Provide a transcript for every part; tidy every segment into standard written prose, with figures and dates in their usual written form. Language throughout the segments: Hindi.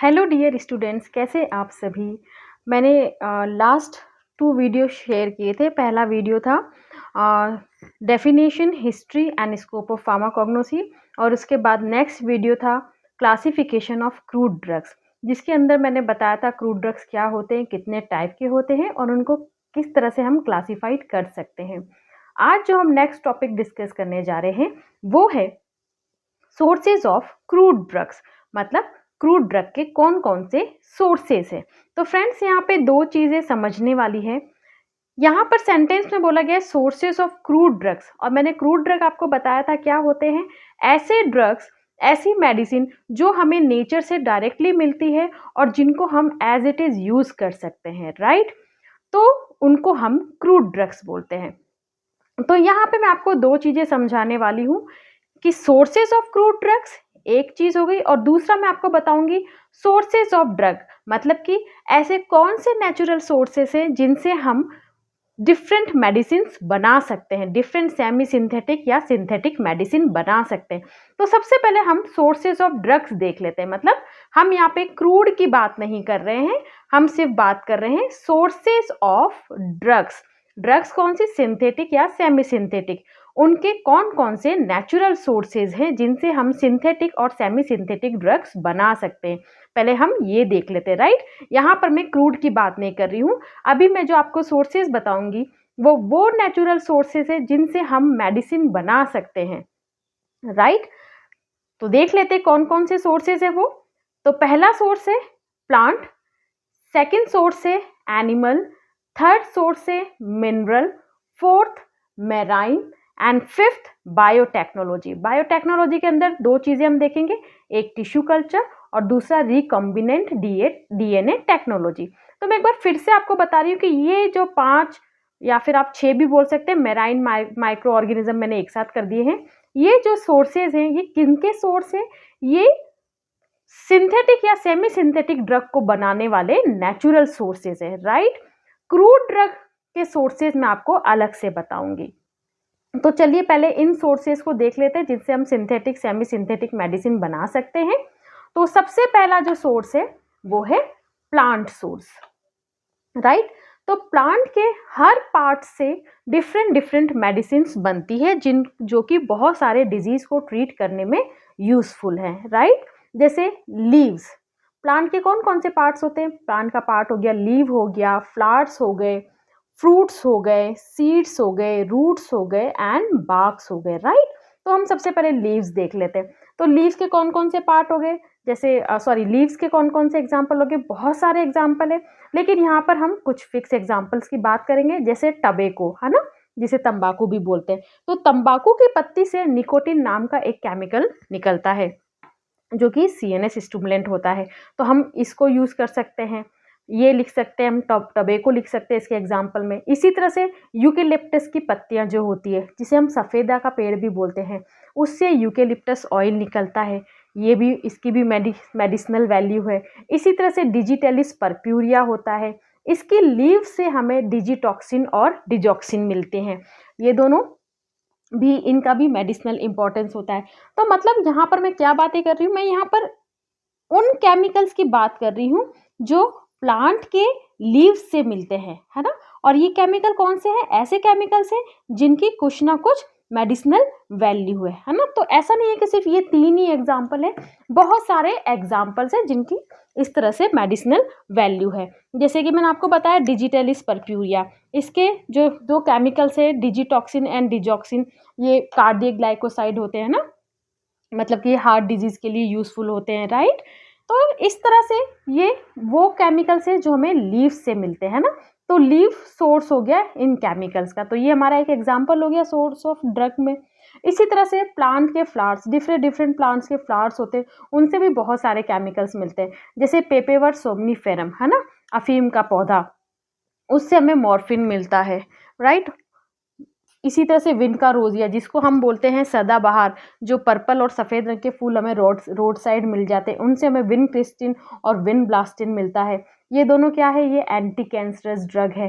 हेलो डियर स्टूडेंट्स, कैसे आप सभी। मैंने लास्ट 2 वीडियो शेयर किए थे। पहला वीडियो था definition, history and scope of pharmacognosy, और उसके बाद नेक्स्ट वीडियो था क्लासिफिकेशन ऑफ क्रूड ड्रग्स, जिसके अंदर मैंने बताया था क्रूड ड्रग्स क्या होते हैं, कितने टाइप के होते हैं और उनको किस तरह से हम क्लासीफाइड कर सकते हैं। आज जो हम नेक्स्ट टॉपिक डिस्कस करने जा रहे हैं वो है सोर्सेज ऑफ क्रूड ड्रग्स, मतलब क्रूड ड्रग के कौन कौन से सोर्सेज हैं। तो फ्रेंड्स, यहाँ पे दो चीज़ें समझने वाली है। यहाँ पर सेंटेंस में बोला गया है सोर्सेज ऑफ क्रूड ड्रग्स, और मैंने क्रूड ड्रग आपको बताया था क्या होते हैं। ऐसे ड्रग्स, ऐसी मेडिसिन जो हमें नेचर से डायरेक्टली मिलती है और जिनको हम एज इट इज़ यूज़ कर सकते हैं, राइट। तो उनको हम क्रूड ड्रग्स बोलते हैं। तो यहाँ पे मैं आपको दो चीज़ें समझाने वाली हूँ कि सोर्सेज ऑफ क्रूड ड्रग्स एक चीज हो गई, और दूसरा मैं आपको बताऊंगी सोर्सेज ऑफ ड्रग, मतलब कि ऐसे कौन से नेचुरल सोर्सेज हैं जिनसे हम डिफरेंट मेडिसिन बना सकते हैं, डिफरेंट सेमी सिंथेटिक या सिंथेटिक मेडिसिन बना सकते हैं। तो सबसे पहले हम सोर्सेज ऑफ ड्रग्स देख लेते हैं। मतलब हम यहाँ पे क्रूड की बात नहीं कर रहे हैं, हम सिर्फ बात कर रहे हैं सोर्सेज ऑफ ड्रग्स। ड्रग्स कौन सी, सिंथेटिक या सेमी सिंथेटिक, उनके कौन कौन से नेचुरल सोर्सेज हैं जिनसे हम सिंथेटिक और सेमी सिंथेटिक ड्रग्स बना सकते हैं। पहले हम ये देख लेते हैं, राइट। यहाँ पर मैं क्रूड की बात नहीं कर रही हूँ। अभी मैं जो आपको सोर्सेज बताऊंगी वो नेचुरल सोर्सेज है जिनसे हम मेडिसिन बना सकते हैं, राइट। तो देख लेते हैं कौन कौन से सोर्सेज है वो। तो पहला सोर्स है प्लांट, सेकंड सोर्स है एनिमल, थर्ड सोर्स है mineral, fourth marine and fifth biotechnology. Biotechnology के अंदर दो चीजें हम देखेंगे, एक टिश्यू कल्चर और दूसरा रिकॉम्बिनेंट डीएनए टेक्नोलॉजी। तो मैं एक बार फिर से आपको बता रही हूँ कि ये जो 5 या फिर आप 6 भी बोल सकते हैं मैराइन माइक्रो ऑर्गेनिज्म मैंने एक साथ कर दिए हैं। ये जो सोर्सेज हैं ये किनके सोर्स हैं, ये सिंथेटिक या सेमी सिंथेटिक ड्रग को बनाने वाले नेचुरल सोर्सेज है, राइट। क्रूड ड्रग के सोर्सेज मैं आपको अलग से बताऊंगी। तो चलिए पहले इन सोर्सेज को देख लेते हैं जिनसे हम सिंथेटिक सेमी सिंथेटिक मेडिसिन बना सकते हैं। तो सबसे पहला जो सोर्स है वो है प्लांट सोर्स, राइट। तो प्लांट के हर पार्ट से डिफरेंट डिफरेंट मेडिसिन बनती है जो कि बहुत सारे डिजीज को ट्रीट करने में यूजफुल है, राइट। जैसे लीव्स, प्लांट के कौन कौन से पार्ट्स होते हैं। प्लांट का पार्ट हो गया लीव, हो गया फ्लावर्स, हो गए फ्रूट्स, हो गए सीड्स, हो गए रूट्स, हो गए एंड बार्क्स हो गए, राइट। तो हम सबसे पहले लीव्स देख लेते हैं। तो लीव्स के कौन कौन से पार्ट हो गए, जैसे लीव्स के कौन कौन से एग्जाम्पल हो गए, बहुत सारे एग्जाम्पल है, लेकिन यहाँ पर हम कुछ फिक्स एग्जाम्पल्स की बात करेंगे। जैसे टबेको है ना, जिसे तंबाकू भी बोलते हैं। तो तंबाकू की पत्ती से निकोटिन नाम का एक केमिकल निकलता है जो कि सीएनएस स्टिमुलेंट होता है। तो हम इसको यूज कर सकते हैं, ये लिख सकते हैं हम, टबेको लिख सकते हैं इसके एग्जाम्पल में। इसी तरह से यूकेलिप्टस की पत्तियां जो होती है, जिसे हम सफ़ेदा का पेड़ भी बोलते हैं, उससे यूकेलिप्टस ऑयल निकलता है, ये भी, इसकी भी मेडिसिनल वैल्यू है। इसी तरह से डिजिटेलिस पर्प्यूरिया होता है, इसकी लीव से हमें डिजिटॉक्सिन और डिजॉक्सिन मिलते हैं। ये दोनों भी, इनका भी मेडिसिनल इंपॉर्टेंस होता है। तो मतलब यहाँ पर मैं क्या बातें कर रही हूँ, मैं यहाँ पर उन केमिकल्स की बात कर रही हूँ जो प्लांट के लीव्स से मिलते हैं, है ना। और ये केमिकल कौन से हैं, ऐसे केमिकल्स हैं जिनकी कुछ ना कुछ मेडिसिनल वैल्यू है ना। तो ऐसा नहीं है कि सिर्फ ये 3 ही एग्जाम्पल है, बहुत सारे एग्जाम्पल्स हैं जिनकी इस तरह से मेडिसिनल वैल्यू है। जैसे कि मैंने आपको बताया डिजिटेलिस पर्प्यूरिया, इसके जो दो केमिकल्स है डिजिटॉक्सिन एंड डिजॉक्सिन, ये कार्डियक ग्लाइकोसाइड होते हैं ना, मतलब कि हार्ट डिजीज के लिए यूजफुल होते हैं, राइट। तो इस तरह से ये वो केमिकल्स है जो हमें लीव्स से मिलते हैं ना। तो लीव सोर्स हो गया इन केमिकल्स का, तो ये हमारा एक एग्जांपल हो गया सोर्स ऑफ ड्रग में। इसी तरह से प्लांट के फ्लावर्स, डिफरेंट डिफरेंट प्लांट्स के फ्लावर्स होते हैं, उनसे भी बहुत सारे केमिकल्स मिलते हैं। जैसे पेपेवर सोमनीफेरम है ना, अफीम का पौधा, उससे हमें मॉर्फिन मिलता है, राइट। इसी तरह से विन का रोजिया, जिसको हम बोलते हैं सदाबहार, जो पर्पल और सफ़ेद रंग के फूल हमें रोड साइड मिल जाते हैं, उनसे हमें विन क्रिस्टिन और विन ब्लास्टिन मिलता है। ये दोनों क्या है, ये एंटी कैंसरस ड्रग है।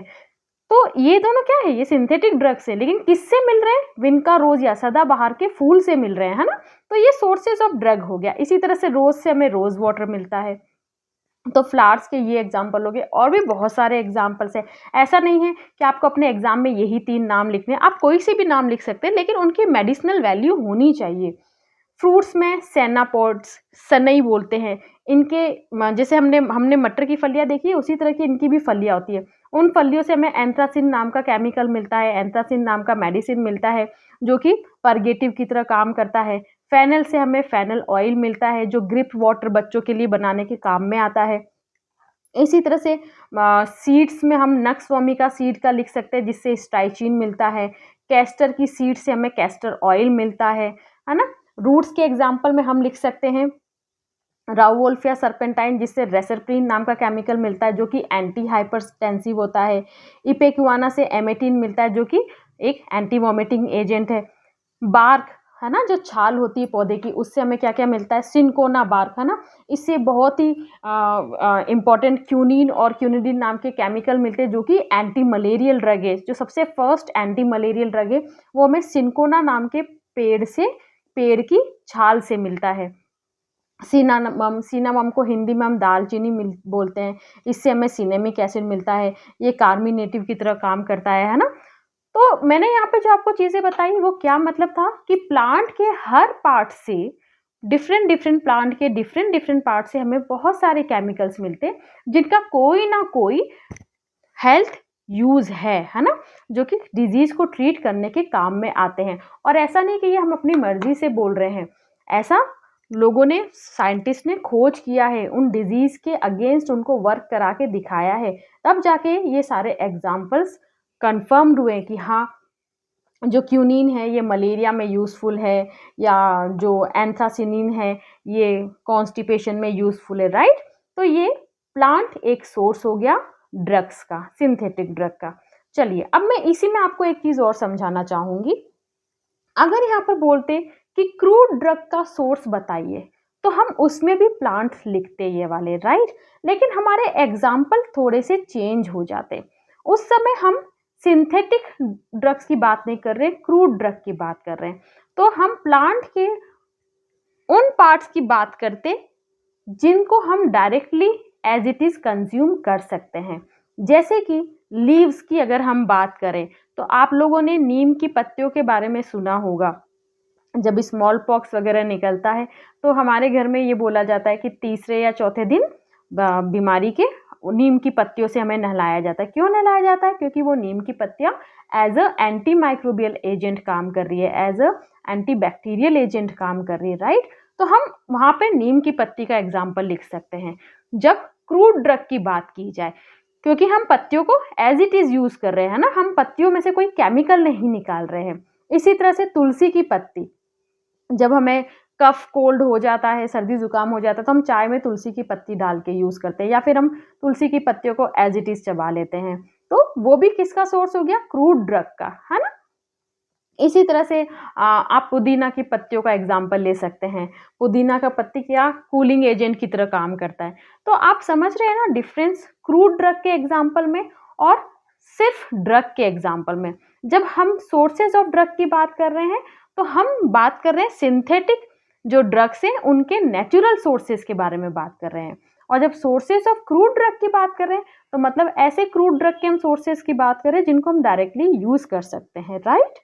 तो ये दोनों क्या है, ये सिंथेटिक ड्रग्स है, लेकिन किससे मिल रहे हैं, विन का रोज या सदाबहार के फूल से मिल रहे हैं, है ना। तो ये सोर्सेज ऑफ ड्रग हो गया। इसी तरह से रोज से हमें रोज वाटर मिलता है, तो फ्लावर्स के ये एग्जाम्पल हो गए, और भी बहुत सारे एग्जाम्पल्स हैं। ऐसा नहीं है कि आपको अपने एग्जाम में यही 3 नाम लिखने हैं, आप कोई से भी नाम लिख सकते हैं, लेकिन उनकी मेडिसिनल वैल्यू होनी चाहिए। फ्रूट्स में सेनापोड्स, सनई बोलते हैं इनके, जैसे हमने मटर की फलियां देखी है, उसी तरह की इनकी भी फलियां होती है। उन फलियों से हमें एंथ्रासिन नाम का केमिकल मिलता है, एंथ्रासिन नाम का मेडिसिन मिलता है जो कि परगेटिव की तरह काम करता है। फेनल से हमें फेनल ऑयल मिलता है जो ग्रिप वाटर बच्चों के लिए बनाने के काम में आता है। इसी तरह से सीड्स में हम नक्स का सीड का लिख सकते हैं जिससे स्टाइचिन मिलता है। कैस्टर की सीड से हमें कैस्टर ऑयल मिलता है ना। रूट्स के एग्जाम्पल में हम लिख सकते हैं राउवोल्फ या सर्पेंटाइन जिससे रेसरप्रिन नाम का केमिकल मिलता है जो कि एंटी हाइपरटेंसिव होता है। इपेक्युआना से एमेटिन मिलता है जो कि एक एंटी वॉमिटिंग एजेंट है। बार्क है ना, जो छाल होती है पौधे की, उससे हमें क्या क्या मिलता है, सिनकोना बार्क है ना, इससे बहुत ही इंपॉर्टेंट क्यूनिन और क्यूनिडिन नाम के केमिकल मिलते हैं जो कि एंटी मलेरियल ड्रग है। जो सबसे फर्स्ट एंटी मलेरियल ड्रग है वो हमें सिनकोना नाम के पेड़ की छाल से मिलता है। सिनामम को हिंदी में हम दालचीनी बोलते हैं, इससे हमें सिनेमिक एसिड मिलता है, ये कार्मिनेटिव की तरह काम करता है ना। तो मैंने यहाँ पे जो आपको चीज़ें बताई वो क्या मतलब था कि प्लांट के हर पार्ट से, डिफरेंट प्लांट के डिफरेंट पार्ट से हमें बहुत सारे केमिकल्स मिलते हैं जिनका कोई ना कोई हेल्थ यूज है ना, जो कि डिजीज को ट्रीट करने के काम में आते हैं। और ऐसा नहीं कि ये हम अपनी मर्जी से बोल रहे हैं, ऐसा लोगों ने, साइंटिस्ट ने खोज किया है, उन डिजीज के अगेंस्ट उनको वर्क करा के दिखाया है, तब जाके ये सारे एग्जाम्पल्स कंफर्म्ड हुए कि हाँ जो क्यूनिन है ये मलेरिया में यूज़फुल है, या जो एंथ्रासिनिन है ये कॉन्स्टिपेशन में यूज़फुल है, राइट। तो ये प्लांट एक सोर्स हो गया ड्रग्स का, सिंथेटिक ड्रग का। चलिए अब मैं इसी में आपको एक चीज़ और समझाना चाहूँगी। अगर यहाँ पर बोलते कि क्रूड ड्रग का सोर्स बताइए तो हम उसमें भी प्लांट्स लिखते ये वाले, राइट। लेकिन हमारे एग्जाम्पल थोड़े से चेंज हो जाते। उस समय हम सिंथेटिक ड्रग्स की बात नहीं कर रहे, क्रूड ड्रग की बात कर रहे हैं। तो हम प्लांट के उन पार्ट्स की बात करते जिनको हम directly as it is consume कर सकते हैं। जैसे कि लीव्स की अगर हम बात करें तो आप लोगों ने नीम की पत्तियों के बारे में सुना होगा। जब स्मॉल पॉक्स वगैरह निकलता है तो हमारे घर में ये बोला जाता है कि तीसरे या चौथे दिन बीमारी के नीम की पत्तियों से हमें नहलाया जाता है। क्यों नहलाया जाता है? क्योंकि वो नीम की पत्तियां as a antimicrobial agent काम कर रही है, as a antibacterial agent काम कर रही है, राइट। तो हम वहां पे नीम की पत्ती का एग्जाम्पल लिख सकते हैं। जब क्रूड ड्रग की बात की जाए, क्योंकि हम पत्तियों को एज इट इज यूज कर रहे हैं ना, हम पत्तियों में से कोई केमिकल नहीं निकाल रहे हैं। इसी तरह से तुलसी की पत्ती, जब हमें कफ कोल्ड हो जाता है, सर्दी जुकाम हो जाता है, तो हम चाय में तुलसी की पत्ती डाल के यूज करते हैं, या फिर हम तुलसी की पत्तियों को एज इट इज चबा लेते हैं। तो वो भी किसका सोर्स हो गया? क्रूड ड्रग का, है ना। इसी तरह से आप पुदीना की पत्तियों का एग्जाम्पल ले सकते हैं। पुदीना का पत्ती क्या कूलिंग एजेंट की तरह काम करता है। तो आप समझ रहे हैं ना डिफरेंस क्रूड ड्रग के एग्जाम्पल में और सिर्फ ड्रग के एग्जाम्पल में। जब हम सोर्सेज ऑफ ड्रग की बात कर रहे हैं तो हम बात कर रहे हैं सिंथेटिक जो ड्रग्स हैं उनके नेचुरल सोर्सेज के बारे में बात कर रहे हैं। और जब सोर्सेज ऑफ क्रूड ड्रग की बात कर रहे हैं तो मतलब ऐसे क्रूड ड्रग के हम सोर्सेज की बात कर रहे हैं जिनको हम डायरेक्टली यूज कर सकते हैं, राइट।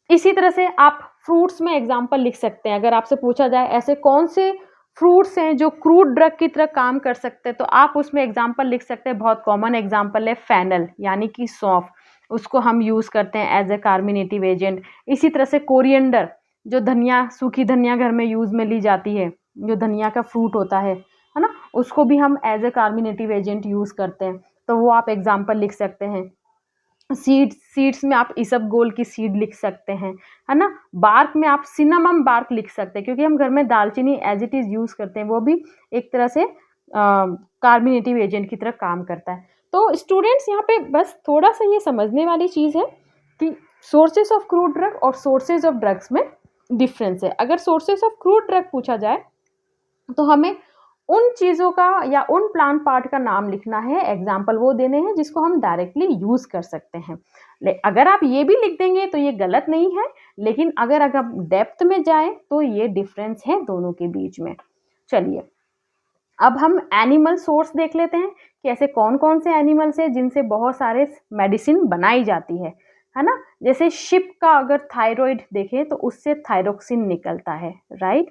इसी तरह से आप फ्रूट्स में एग्जाम्पल लिख सकते हैं। अगर आपसे पूछा जाए ऐसे कौन से फ्रूट्स हैं जो क्रूड ड्रग की तरह काम कर सकते हैं, तो आप उसमें एग्जाम्पल लिख सकते हैं। बहुत कॉमन एग्जाम्पल है फेनल, यानी कि सौंफ, उसको हम यूज़ करते हैं एज ए कार्मिनेटिव एजेंट। इसी तरह से कोरिएंडर, जो धनिया, सूखी धनिया घर में यूज़ में ली जाती है, जो धनिया का फ्रूट होता है ना, उसको भी हम as a carminative agent use करते हैं। तो वो आप एग्जाम्पल लिख सकते हैं। सीड्स में आप इसबगोल की सीड लिख सकते हैं, है ना। बार्क में आप सिनामम बार्क लिख सकते हैं, क्योंकि हम घर में दालचीनी एज इट इज यूज करते हैं, वो भी एक तरह से कार्बोनेटिव एजेंट की तरह काम करता है। तो स्टूडेंट्स यहाँ पे बस थोड़ा सा ये समझने वाली चीज़ है कि सोर्सेज ऑफ क्रूड ड्रग और सोर्सेज ऑफ ड्रग्स में डिफरेंस है। अगर सोर्सेज ऑफ क्रूड ड्रग पूछा जाए तो हमें उन चीज़ों का या उन प्लांट पार्ट का नाम लिखना है, एग्जाम्पल वो देने हैं जिसको हम डायरेक्टली यूज़ कर सकते हैं। अगर आप ये भी लिख देंगे तो ये गलत नहीं है, लेकिन अगर डेप्थ में जाए तो ये डिफरेंस है दोनों के बीच में। चलिए अब हम एनिमल सोर्स देख लेते हैं कि ऐसे कौन कौन से एनिमल्स हैं जिनसे बहुत सारे मेडिसिन बनाई जाती है ना। जैसे शिप का अगर थायराइड देखें तो उससे थायरोक्सिन निकलता है, राइट।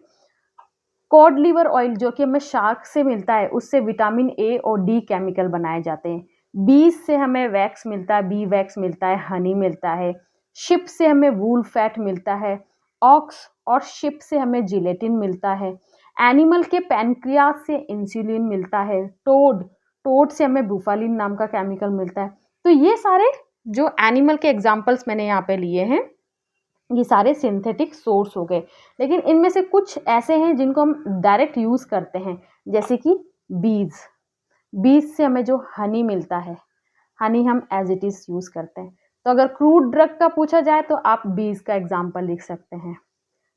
कॉड लिवर ऑयल जो कि हमें शार्क से मिलता है, उससे विटामिन ए और डी केमिकल बनाए जाते हैं। बीज से हमें वैक्स मिलता है, बी वैक्स मिलता है, हनी मिलता है। शिप से हमें वूल फैट मिलता है। ऑक्स और शिप से हमें जिलेटिन मिलता है। एनिमल के पैनक्रियास से इंसुलिन मिलता है। टोड टोड से हमें बुफालिन नाम का केमिकल मिलता है। तो ये सारे जो एनिमल के एग्जाम्पल्स मैंने यहाँ पे लिए हैं, ये सारे सिंथेटिक सोर्स हो गए। लेकिन इनमें से कुछ ऐसे हैं जिनको हम डायरेक्ट यूज करते हैं, जैसे कि बीज। बीज से हमें जो हनी मिलता है, हनी हम एज इट इज यूज करते हैं। तो अगर क्रूड ड्रग का पूछा जाए तो आप बीज का एग्जाम्पल लिख सकते हैं,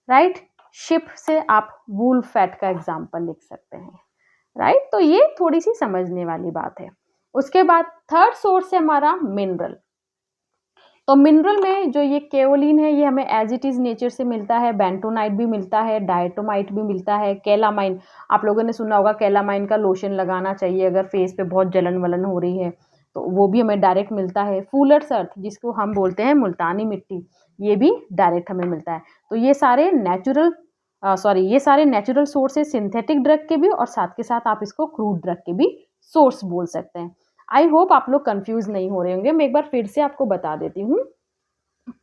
राइट। शिप से आप वूल फैट का एग्जाम्पल लिख सकते हैं, राइट। तो ये थोड़ी सी समझने वाली बात है। उसके बाद थर्ड सोर्स है हमारा मिनरल। तो मिनरल में जो ये केओलिन है, ये हमें एज इट इज नेचर से मिलता है। बेंटोनाइट भी मिलता है, डायटोमाइट भी मिलता है, कैलामाइन। आप लोगों ने सुना होगा कैलामाइन का लोशन लगाना चाहिए अगर फेस पे बहुत जलन वलन हो रही है, तो वो भी हमें डायरेक्ट मिलता है। फूलर्स अर्थ जिसको हम बोलते हैं मुल्तानी मिट्टी, ये भी डायरेक्ट हमें मिलता है। तो ये सारे नेचुरल सोर्स है सिंथेटिक ड्रग के भी, और साथ के साथ आप इसको क्रूड ड्रग के भी सोर्स बोल सकते हैं। आई होप आप लोग कंफ्यूज नहीं हो रहे होंगे। मैं एक बार फिर से आपको बता देती हूँ।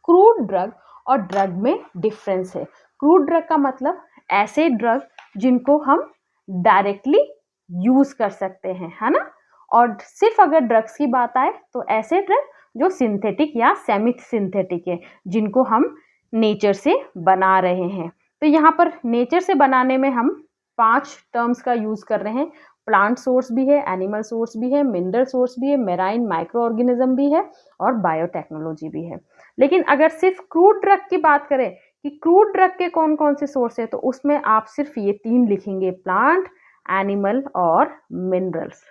क्रूड ड्रग और ड्रग में डिफरेंस है। क्रूड ड्रग का मतलब ऐसे ड्रग जिनको हम डायरेक्टली यूज कर सकते हैं, है ना। और सिर्फ अगर ड्रग्स की बात आए तो ऐसे ड्रग जो सिंथेटिक या सेमी सिंथेटिक है, जिनको हम नेचर से बना रहे हैं। तो यहाँ पर नेचर से बनाने में हम 5 टर्म्स का यूज कर रहे हैं। प्लांट सोर्स भी है, एनिमल सोर्स भी है, मिनरल सोर्स भी है, मेराइन माइक्रो ऑर्गेनिज्म भी है, और बायोटेक्नोलॉजी भी है। लेकिन अगर सिर्फ क्रूड ड्रग की बात करें कि क्रूड ड्रग के कौन कौन से सोर्स है, तो उसमें आप सिर्फ ये 3 लिखेंगे, प्लांट, एनिमल और मिनरल्स,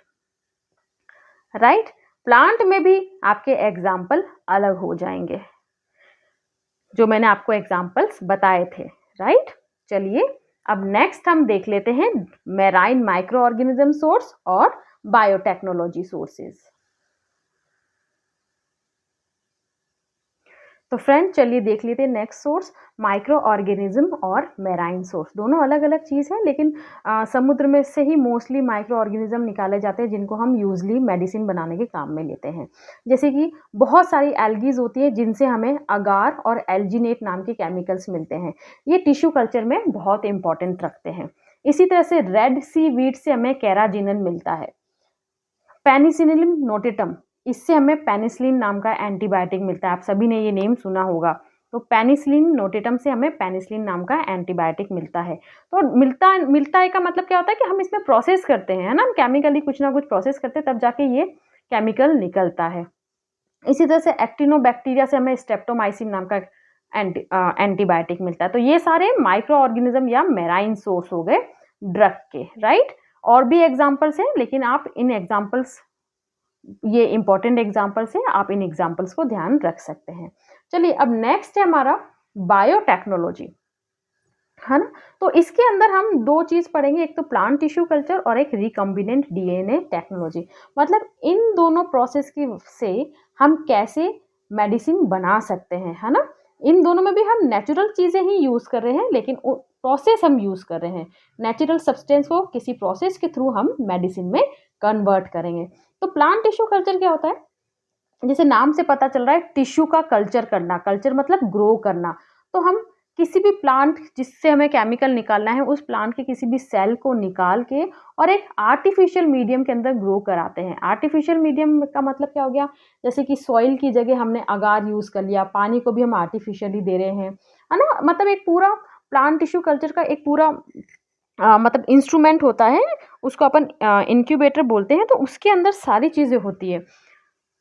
राइट। प्लांट में भी आपके एग्जाम्पल अलग हो जाएंगे, जो मैंने आपको एग्जाम्पल्स बताए थे, राइट। चलिए अब नेक्स्ट हम देख लेते हैं मेराइन माइक्रो ऑर्गेनिज्म सोर्स और बायोटेक्नोलॉजी सोर्सेज। तो फ्रेंड चलिए देख लेते हैं नेक्स्ट सोर्स, माइक्रो ऑर्गेनिज्म और मेराइन सोर्स। दोनों अलग अलग चीज़ है, लेकिन समुद्र में से ही मोस्टली माइक्रो ऑर्गेनिज्म निकाले जाते हैं, जिनको हम यूजली मेडिसिन बनाने के काम में लेते हैं। जैसे कि बहुत सारी एल्गीज होती है जिनसे हमें अगार और एल्जीनेट नाम के केमिकल्स मिलते हैं। ये टिश्यू कल्चर में बहुत इंपॉर्टेंट रखते हैं। इसी तरह से रेड सी वीट से हमें कैराजिनन मिलता है। पेनिसिलिन नोटेटम, इससे हमें पेनिसिलिन नाम का एंटीबायोटिक मिलता है। आप सभी ने ये नेम सुना होगा। तो पेनिसिलिन नोटेटम से हमें पेनिसिलिन नाम का एंटीबायोटिक मिलता है। तो मिलता है का मतलब क्या होता है कि हम इसमें प्रोसेस करते हैं, है ना, हम केमिकली कुछ ना कुछ प्रोसेस करते हैं, तब जाके ये केमिकल निकलता है। इसी तरह से एक्टिनोबैक्टीरिया से हमें स्ट्रेप्टोमाइसिन नाम का एंटीबायोटिक मिलता है। तो ये सारे माइक्रो ऑर्गेनिज्म या मेराइन सोर्स हो गए ड्रग के, राइट। और भी एग्जाम्पल्स हैं, लेकिन आप इन एग्जाम्पल्स, ये इंपॉर्टेंट एग्जाम्पल्स हैं, आप इन एग्जाम्पल्स को ध्यान रख सकते हैं। चलिए अब नेक्स्ट है हमारा बायोटेक्नोलॉजी, है ना। तो इसके अंदर हम 2 चीज पढ़ेंगे, एक तो प्लांट टिश्यू कल्चर और एक रिकम्बिनेंट डीएनए टेक्नोलॉजी। मतलब इन दोनों प्रोसेस की से हम कैसे मेडिसिन बना सकते हैं, है ना। इन दोनों में भी हम नेचुरल चीजें ही यूज कर रहे हैं, लेकिन प्रोसेस हम यूज कर रहे हैं। नेचुरल सब्सटेंस को किसी प्रोसेस के थ्रू हम मेडिसिन में कन्वर्ट करेंगे। तो प्लांट टिश्यू कल्चर क्या होता है, जैसे नाम से पता चल रहा है, टिश्यू का कल्चर करना। कल्चर मतलब ग्रो करना। तो हम किसी भी प्लांट जिससे हमें केमिकल निकालना है, उस प्लांट के किसी भी सेल को निकाल के और एक आर्टिफिशियल मीडियम के अंदर ग्रो कराते हैं। आर्टिफिशियल मीडियम का मतलब क्या हो गया, जैसे कि सॉइल की जगह हमने अगार यूज कर लिया, पानी को भी हम आर्टिफिशियली दे रहे हैं, है ना। मतलब एक पूरा प्लांट टिश्यू कल्चर का एक पूरा मतलब इंस्ट्रूमेंट होता है, उसको अपन इंक्यूबेटर बोलते हैं। तो उसके अंदर सारी चीज़ें होती है।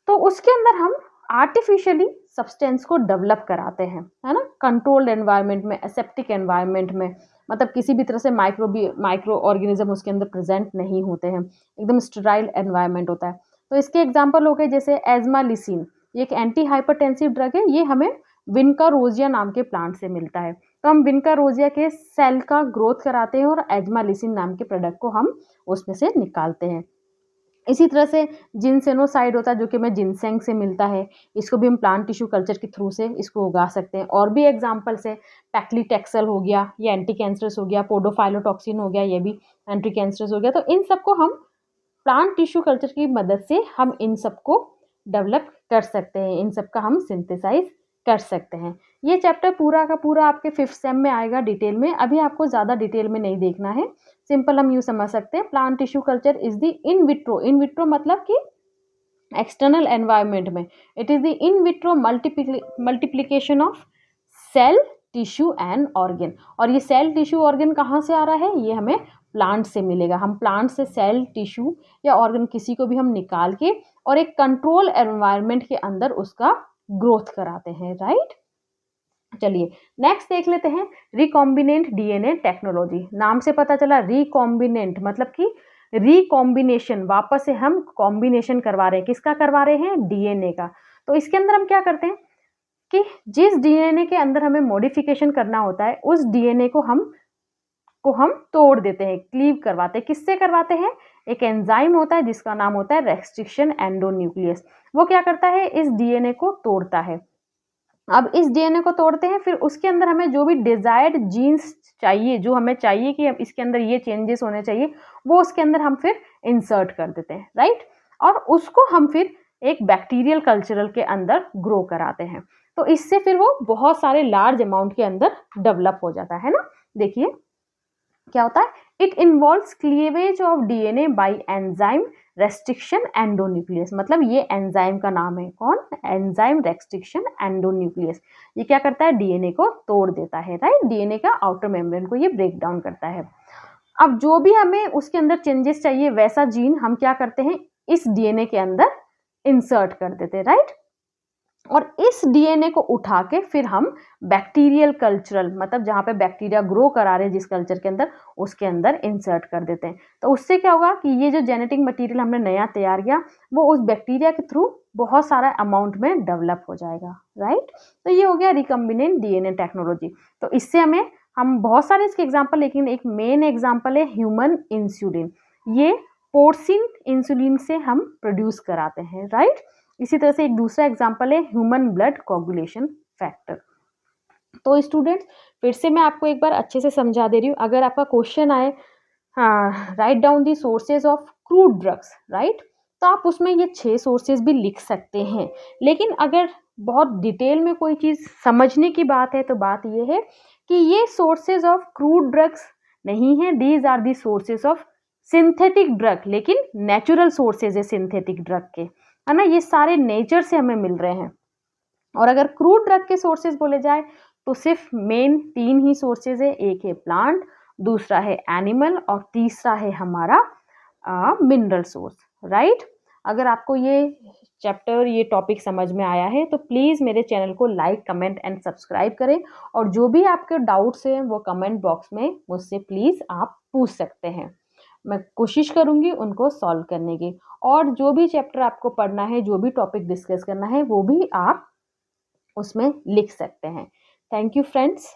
तो उसके अंदर हम आर्टिफिशियली सब्सटेंस को डेवलप कराते हैं, है ना, कंट्रोल्ड एनवायरनमेंट में, एसेप्टिक एनवायरनमेंट में। मतलब किसी भी तरह से माइक्रो ऑर्गेनिज्म उसके अंदर प्रेजेंट नहीं होते हैं, एकदम स्टेराइल एनवायरनमेंट होता है। तो इसके एग्जांपल हो गए जैसे एजमालिसिन, ये एक एंटी हाइपरटेंसिव ड्रग है, ये हमें विनका रोजिया नाम के प्लांट से मिलता है। तो हम विनका रोजिया के सेल का ग्रोथ कराते हैं और एजमालिसिन नाम के प्रोडक्ट को हम उसमें से निकालते हैं। इसी तरह से जिनसेनोसाइड होता है जो कि हमें जिनसेंग से मिलता है, इसको भी हम प्लांट टिश्यू कल्चर के थ्रू से इसको उगा सकते हैं। और भी एग्जांपल्स है, पैक्लीटेक्सेल हो गया, ये एंटी कैंसरस हो गया, पोडोफाइलोटॉक्सिन हो गया, ये भी एंटी कैंसरस हो गया। तो इन सबको हम प्लांट टिश्यू कल्चर की मदद से हम इन सबको डेवलप कर सकते हैं, इन सब का हम सिंथेसाइज कर सकते हैं। ये चैप्टर पूरा का पूरा आपके 5th सेम में आएगा डिटेल में, अभी आपको ज़्यादा डिटेल में नहीं देखना है। सिंपल हम यूँ समझ सकते हैं, plant tissue culture is the in vitro मतलब कि एक्सटर्नल एनवायरनमेंट में it is the in vitro multiplication of cell tissue and organ. और ये सेल टिश्यू ऑर्गन कहाँ से आ रहा है, ये हमें प्लांट से मिलेगा। हम प्लांट से सेल टिश्यू या ऑर्गन किसी को भी हम निकाल के और एक कंट्रोल एनवायरनमेंट के अंदर उसका ग्रोथ कराते हैं, राइट। चलिए नेक्स्ट देख लेते हैं, रिकॉम्बिनेंट डीएनए टेक्नोलॉजी। नाम से पता चला रिकॉम्बिनेंट मतलब कि रिकॉम्बिनेशन, वापस से हम कॉम्बिनेशन करवा रहे हैं। किसका करवा रहे हैं, डीएनए का। तो इसके अंदर हम क्या करते हैं कि जिस डीएनए के अंदर हमें मॉडिफिकेशन करना होता है उस डीएनए को हम तोड़ देते हैं, क्लीव करवाते हैं। किससे करवाते हैं, एक एंजाइम होता है जिसका नाम होता है रेस्ट्रिक्शन एंडोन्यूक्लियस। वो क्या करता है, इस डीएनए को तोड़ता है। अब इस डीएनए को तोड़ते हैं, फिर उसके अंदर हमें जो भी डिजायर्ड जीन्स चाहिए, जो हमें चाहिए कि अब इसके अंदर ये चेंजेस होने चाहिए, वो उसके अंदर हम फिर इंसर्ट कर देते हैं, राइट। और उसको हम फिर एक बैक्टीरियल कल्चरल के अंदर ग्रो कराते हैं। तो इससे फिर वो बहुत सारे लार्ज अमाउंट के अंदर डेवलप हो जाता है ना। देखिए क्या होता है, it involves cleavage of DNA by enzyme restriction endonuclease. मतलब ये एंजाइम का नाम है, कौन, एंजाइम रेस्ट्रिक्शन एंडोन्यूक्लियस। ये क्या करता है, डीएनए को तोड़ देता है, राइट। डीएनए का आउटर मेम्ब्रेन को ये ब्रेक डाउन करता है। अब जो भी हमें उसके अंदर चेंजेस चाहिए वैसा जीन हम क्या करते हैं, इस डीएनए के अंदर इंसर्ट कर देते हैं, राइट। और इस डीएनए को उठा के फिर हम बैक्टीरियल कल्चरल, मतलब जहाँ पे बैक्टीरिया ग्रो करा रहे हैं जिस कल्चर के अंदर, उसके अंदर इंसर्ट कर देते हैं। तो उससे क्या होगा कि ये जो जेनेटिक मटेरियल हमने नया तैयार किया वो उस बैक्टीरिया के थ्रू बहुत सारा अमाउंट में डेवलप हो जाएगा, राइट। तो ये हो गया रिकम्बिनेंट डीएनए टेक्नोलॉजी। तो इससे हम बहुत सारे इसके एग्जाम्पल, लेकिन एक मेन एग्जाम्पल है ह्यूमन इंसुलिन। ये पोर्सिन इंसुलिन से हम प्रोड्यूस कराते हैं, राइट। इसी तरह से एक दूसरा एग्जाम्पल है ह्यूमन ब्लड कोगुलेशन फैक्टर। तो स्टूडेंट्स फिर से मैं आपको एक बार अच्छे से समझा दे रही हूँ। अगर आपका क्वेश्चन आए, write down the sources of crude drugs, right, तो आप उसमें ये 6 सोर्सेज भी लिख सकते हैं। लेकिन अगर बहुत डिटेल में कोई चीज़ समझने की बात है तो बात ये है कि ये सोर्सेज ऑफ क्रूड ड्रग्स नहीं है, these are the sources of synthetic drug, लेकिन नेचुरल सोर्सेज है सिंथेटिक ड्रग के, है ना। ये सारे नेचर से हमें मिल रहे हैं। और अगर क्रूड ड्रग के सोर्सेज बोले जाए तो सिर्फ मेन 3 ही सोर्सेज है, एक है प्लांट, दूसरा है एनिमल और तीसरा है हमारा मिनरल सोर्स, राइट। अगर आपको ये चैप्टर, ये टॉपिक समझ में आया है तो प्लीज़ मेरे चैनल को लाइक, कमेंट एंड सब्सक्राइब करें। और जो भी आपके डाउट्स हैं वो कमेंट बॉक्स में मुझसे प्लीज़ आप पूछ सकते हैं, मैं कोशिश करूँगी उनको सॉल्व करने की। और जो भी चैप्टर आपको पढ़ना है, जो भी टॉपिक डिस्कस करना है, वो भी आप उसमें लिख सकते हैं। Thank you friends.